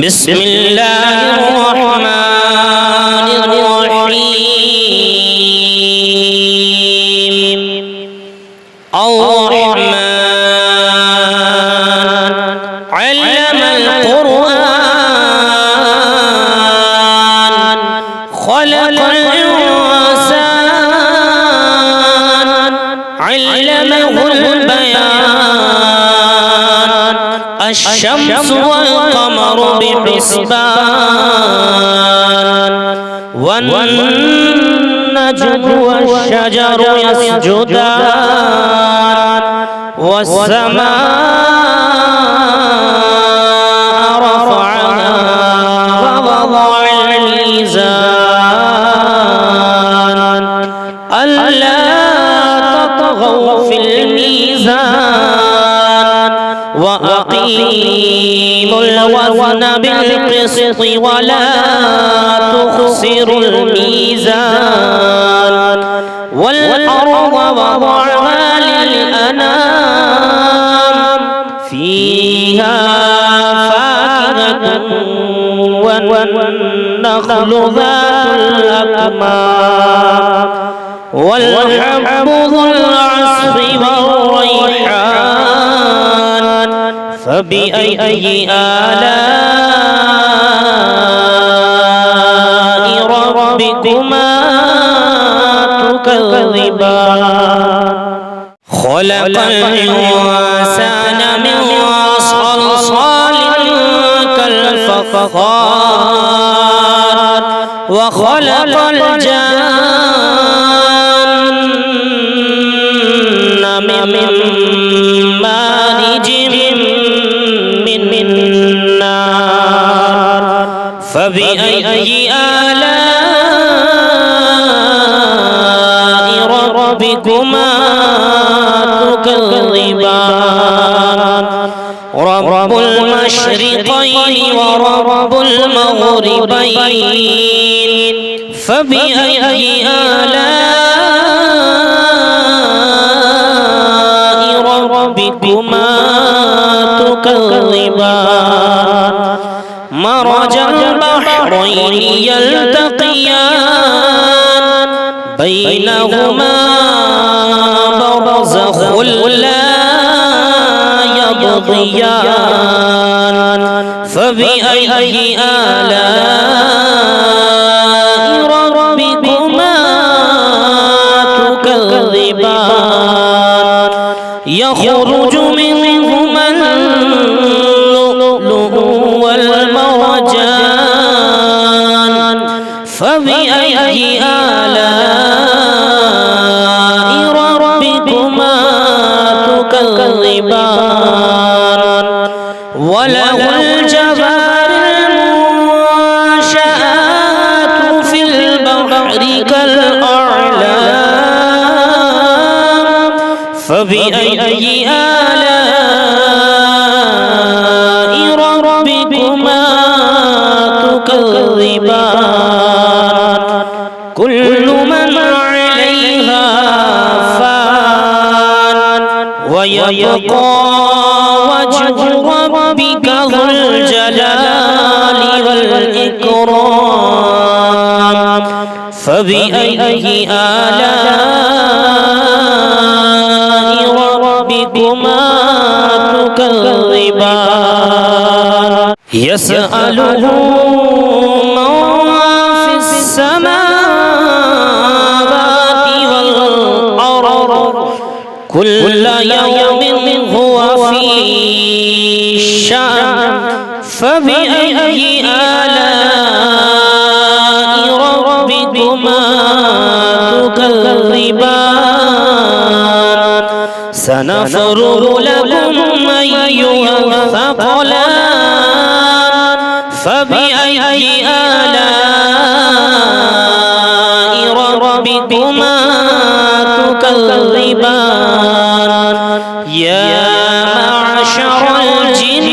بسم الله الرحمن الرحيم الرحمن علم القرآن خلق الإنسان علمه البيان الشمس والقمر بحسبان والنجم والشجر يسجدان والسماء رفعها ووضع الميزان ألا تطغوا في الميزان وأقيموا الوزن بالقسط ولا تخسروا الميزان والأرض وضعها للأنام فيها فاكهة والنخل ذات الأكمام والحب ذو العصف والريحان فبأي آلاء ربكما تكذبان خلق الإنسان من صلصال كالفخار وخلق الجن من مارج من نار فبأي آلاء ربكما تكذبان رب المشرقين ورب المغربين فبأي آلاء ربكما تكذبان مرج البحرين يلتقيان بينهما برزخ لا يبغيان فبأي آلاء ربكما تكذبان يخرج منهما اللؤلؤ والمرجان فبأي آلاء ربكما تكذبان وله الجوار المنشآت في البحر كالأعلام فبأي آلاء ربكما تكذبان كل من عليها فان ويبقى وجه ربك ذو الجلال والإكرام فبأي آلاء ربكما تكذبان يسأله من في السماوات والأرض كل يوم هو في شأن فبأي آلاء ربكما تكذبان سنفرغ لكم أيها الثقلان فبأي آلاء ربكما تكذبان يا معشر الجن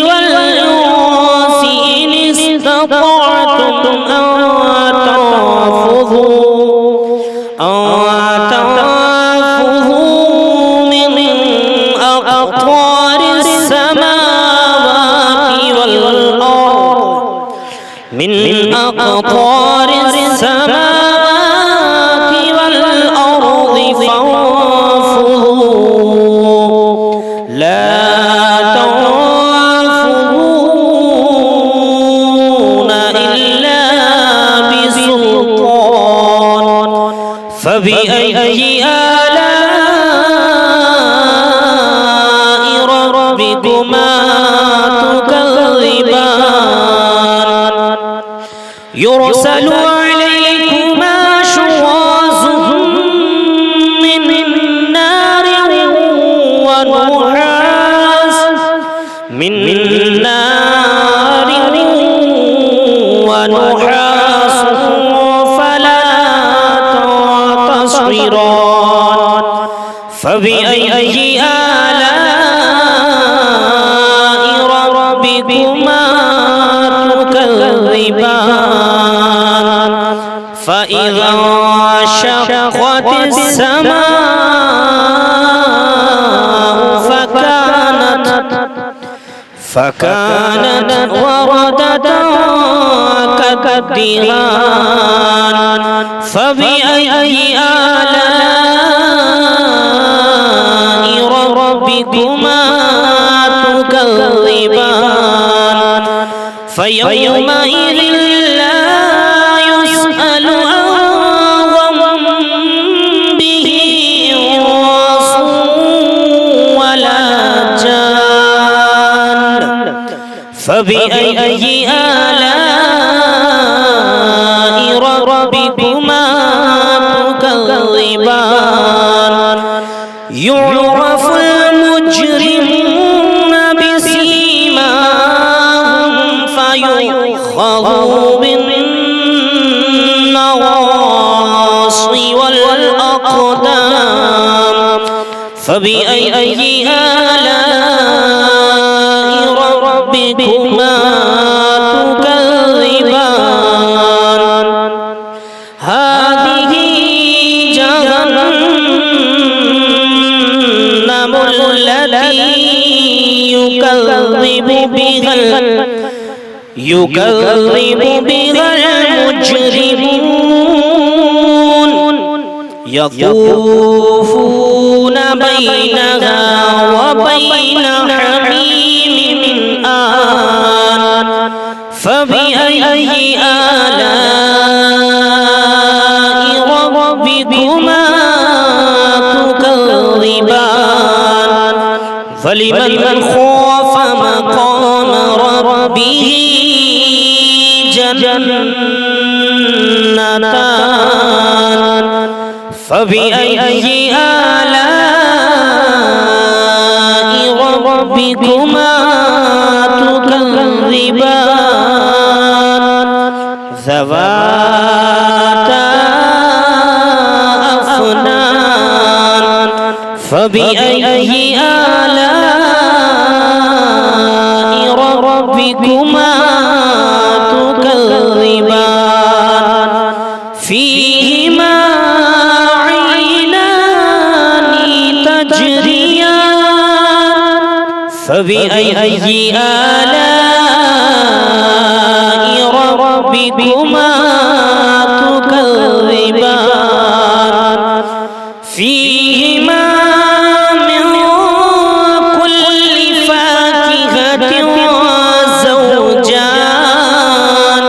والإنس إن استطعتم أن تنفذوا من أقطار السماوات من أقطار السماوات والأرض فانفذوا لا تنفذون إلا بسلطان فبأي آلاء ربكما تكذبان يرسل عليكما شواظ من نار ونحاس فلا تنتصران فبأي آلاء ربكما تكذبان فإذا انشقت السماء فكانت وردة كالدهان فبأي آلاء ربكما تكذبان فيومئذ لا يسأل عن ذنبه انس ولا جان فبأي آلاء ربكما تكذبان يعرف المجرمون بسيماهم فيؤخذ بالنواصي والأقدام فبأي آلاء ربكما تكذبان هذه جهنم التي يكذب بها المجرمون يطوفون بينها وبين حميم آن فبأي آلاء ربكما تكذبان فلمن خاف مقام ربه جنتان فبأي آلاء ربكما تكذبان ذواتا أفنان فبأي آلاء ربكما تكذبان فيهما عينان تجريان فبأي آلاء ربكما تكذبان فيهما من كل فاكهة زوجان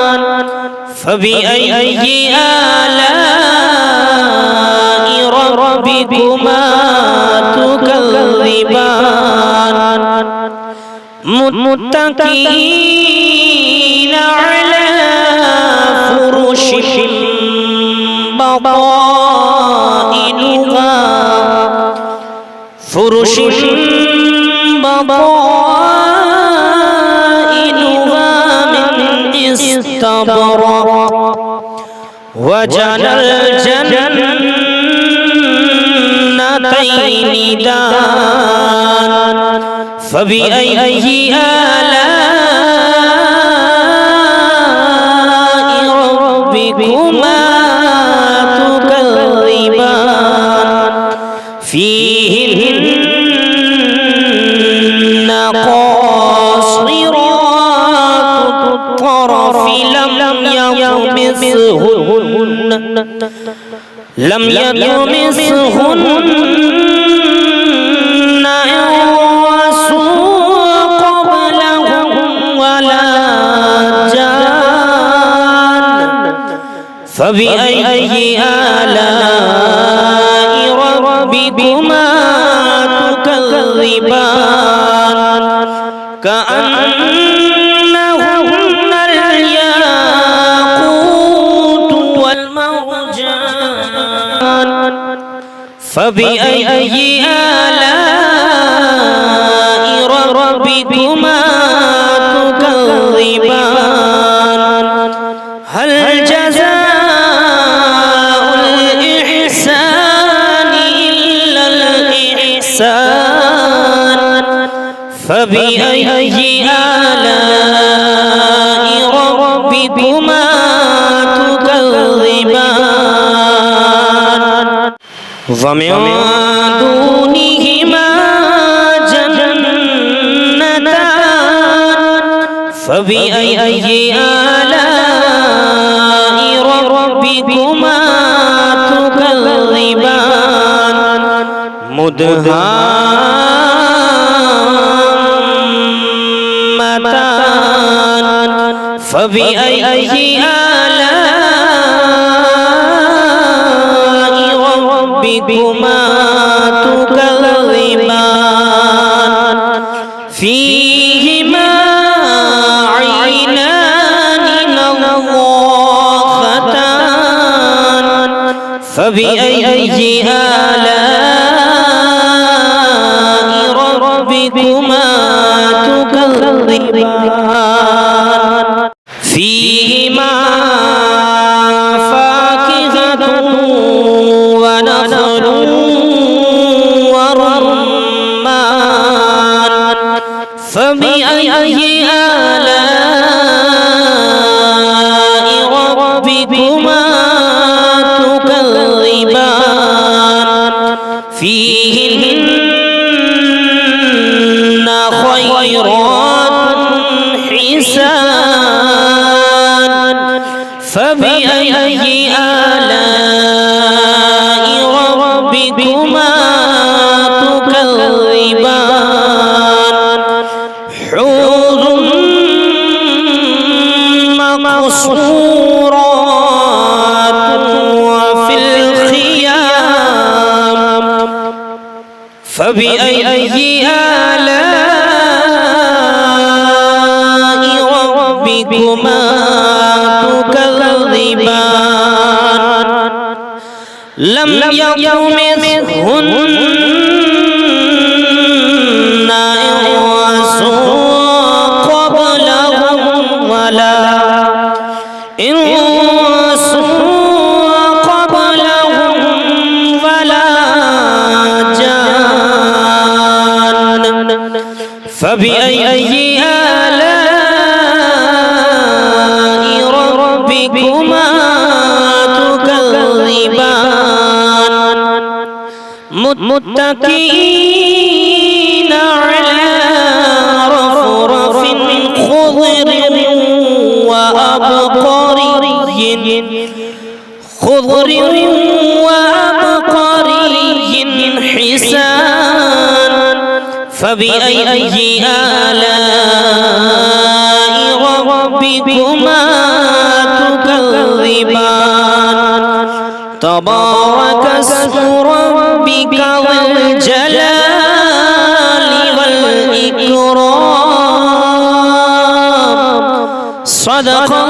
فبأي آلاء ربكما تكذبان متكئين على فرش بطائنها من استبرق وجنى الجنتين دان فبأي آلاء ربكما تكذبان فيهن قاصرات الطرف لم يطمثهن لم يطمثهن إنس قبلهم ولا جان فبأي آلاء ربكما تكذبان كأنهن الياقوت والمرجان فبأي آلاء ربكما تكذبان هل جزاء الإحسان إلا الإحسان فبأي آلاء ربكما تكذبان ومن دونهما جنتان فبأي آلاء ربكما تكذبان مدهامتان فبأي آلاء ربكما تكذبان فيهما عينان نضاختان فبأي آلاء ربكما تكذبان فيهما فاكهة ونخل ورمان فبأي آلاء ربكما تكذبان فيهن خيرات حسان فبأي آلاء ربكما تكذبان حور مقصورات وفي الخيام فبأي آلاء ربكما تكذبان لم يطمثهن إنس قبلهم ولا إنس قبلهم ولا جان فبأي آلاء ربكما تكذبان متكئين على رفرف خضر وأبقري حسان فبأي آلاء ربكما تكذبان تبارك اسم ربك ذو الجلال والإكرام صدق